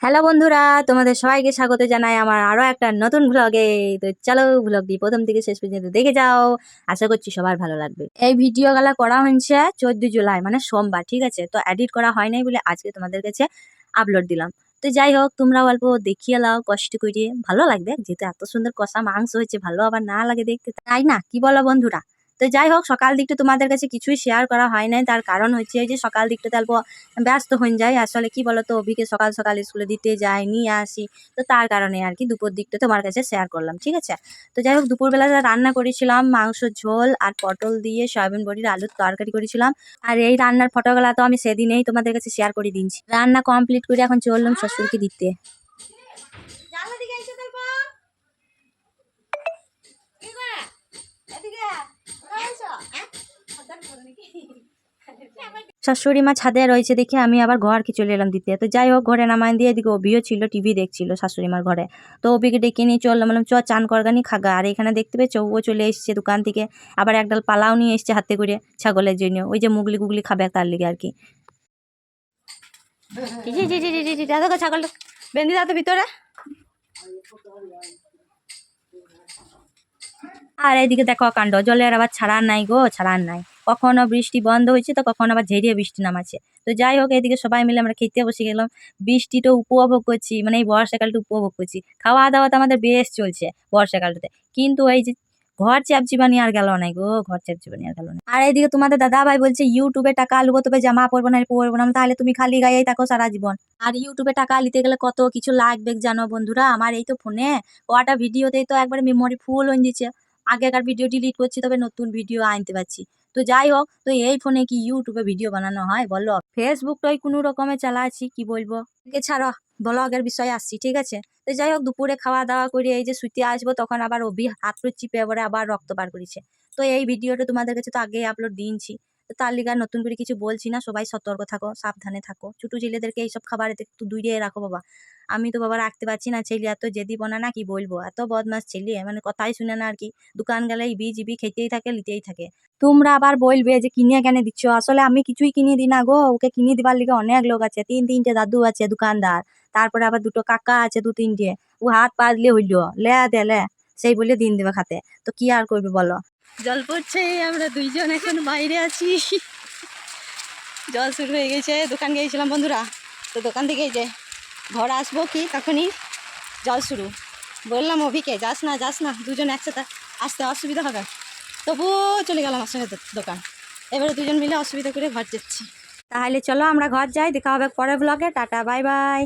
Hello বন্ধুরা, তোমাদের সবাইকে স্বাগত জানাই আমার আরো একটা নতুন ব্লগে। তো চলো ব্লগটি প্রথম থেকে শেষ পর্যন্ত দেখে যাও। আশা করছি সবার ভালো লাগবে। এই ভিডিও গুলা করা হয়েছে 14 জুলাই মানে সোমবার, ঠিক আছে? তো এডিট করা হয় নাই বলে আজকে তোমাদের কাছে আপলোড দিলাম। তো যাই হোক, তোমরা অল্প দেখিয়ে লাও, কষ্ট করে ভালো লাগবে, যেহেতু এত সুন্দর কষা মাংস হয়েছে, ভালো আবার না লাগে দেখতে, তাই না? কি বলো বন্ধুরা? তো যাই হোক, সকাল দিকটা তোমাদের কাছে কিছুই শেয়ার করা হয় নাই, তার কারণ হচ্ছে যে সকাল দিকটা অল্প ব্যস্ত হয়ে যায়। আসলে কি বলতো, অভিকে সকাল সকাল স্কুলে দিতে যাই, নিয়ে আসি, তো তার কারণে আর কি দুপুর দিকটা তোমার কাছে শেয়ার করলাম, ঠিক আছে? তো যাই হোক, দুপুরবেলা রান্না করেছিলাম মাংস ঝোল আর পটল দিয়ে সয়াবিন বড়ির আলুর তরকারি করেছিলাম। আর এই রান্নার ফটোগুলা তো আমি সেদিনেই তোমাদের কাছে শেয়ার করে দিয়েছি। রান্না কমপ্লিট করে এখন চললাম শ্বশুরকে দিতে। শাশুড়ি মা ছাদে রয়েছে দেখে আমি আবার ঘরকে চলে এলাম দিতে। তো যাই হোক, ঘরে নামাই দিয়ে এদিকে অভিও ছিল, টিভি দেখছিল শাশুড়ি মার ঘরে। তো অভিকে ডেকে নিয়ে চললাম, বললাম চ চান করগানি খাগা। আর এখানে দেখতে পেয়েছো, ও চলে এসছে দোকান থেকে, আবার একডাল পালাও নিয়ে এসছে হাতে করে ছাগলের জন্য, ওই যে মুগলি গুগলি খাবে তার লিগে আর কি। ছাগলটা বেঁধে দাও তো ভিতরে। আর এইদিকে দেখো কাণ্ড, জলের আবার ছাড়ার নাই গো, ছাড়ার নাই। কখনো বৃষ্টি বন্ধ হয়েছে তো কখনো আবার ঝেড়িয়ে বৃষ্টি নামাচ্ছে। তো যাই হোক, এইদিকে সবাই মিলে আমরা খেতে বসে গেলাম। বৃষ্টিটা উপভোগ করছি, মানে এই বর্ষাকালটা উপভোগ করছি। খাওয়া দাওয়া তো আমাদের বেশ চলছে বর্ষাকালটাতে, কিন্তু এই যে ঘর চাপচিবানি আর গেল নাই গো, ঘর চাপচিবানি আর গেল না। আর এইদিকে তোমাদের দাদা ভাই বলছে ইউটিউবে টাকা আলবো, তবে জামা পরবো না, পরবো না। তাহলে তুমি খালি গায়েই থাকো সারা জীবন। আর ইউটিউবে টাকা নিতে গেলে কত কিছু লাগবে জানো বন্ধুরা? আমার এই তো ফোনে কটা ভিডিওতেই তো একবারে মেমোরি ফুল হয়ে দিচ্ছে। আগেকার ভিডিও ডিলিট করছি, তবে নতুন ভিডিও আনতে পারছি। তো যাই হোক, তো এই ফোনে কি ইউটিউবে ভিডিও বানানো হয় বলো? ফেসবুকটাই কোনো রকমে চালাচ্ছি, কি বলবো। এছাড়া ব্লগের বিষয়ে আসছি, ঠিক আছে? তো যাই হোক, দুপুরে খাওয়া দাওয়া করে এই যে শুতে আসবো, তখন আবার অভি হাত চিপে পরে আবার রক্ত বার করেছে। তো এই ভিডিওটা তোমাদের কাছে তো আগেই আপলোড দিয়েছি। তো তার লিগা নতুন করে কিছু বলছি না, সবাই সতর্ক থাকো, সাবধানে থাকো, ছোট ছেলেদেরকে এইসব খাবার একটু দূরে রাখো বাবা। আমি তো বাবা রাখতে পারছি না, ছেলে এত জেদি বনা না, কি বলবো, এত বদমাস ছেলে, মানে কথাই শুনে না আর কি। দোকান গেলে ইবি জিবি খেতেই থাকে, লিতেই থাকে। তোমরা আবার বলবে যে কিনে কেন দিচ্ছ, আসলে আমি কিছুই কিনে দিই না গো, ওকে কিনে দিবার লিগে অনেক লোক আছে, 3-3টে দাদু আছে দোকানদার, তারপরে আবার 2টো কাকা আছে, 2-3টে। ও হাত পাতলে হইলো লে দে লে, সেই বলে দিন দেবে খাতে। তো কি আর করবে বলো? জল পড়ছে, আমরা দুইজন এখন বাইরে আছি। জল শুরু হয়ে গেছে। দোকান গিয়েছিলাম বন্ধুরা, তো দোকান থেকে যে ঘর আসবো কি তখনই জল শুরু। বললাম অভিকে যাস না যাস না, দুজন একসাথে আসতে অসুবিধা হবে, তবুও চলে গেলাম আমার সঙ্গে দোকান। এবারে দুজন মিলে অসুবিধা করে ঘর যাচ্ছি। তাহলে চলো আমরা ঘর যাই, দেখা হবে পরের ব্লগে। Tata, bye bye.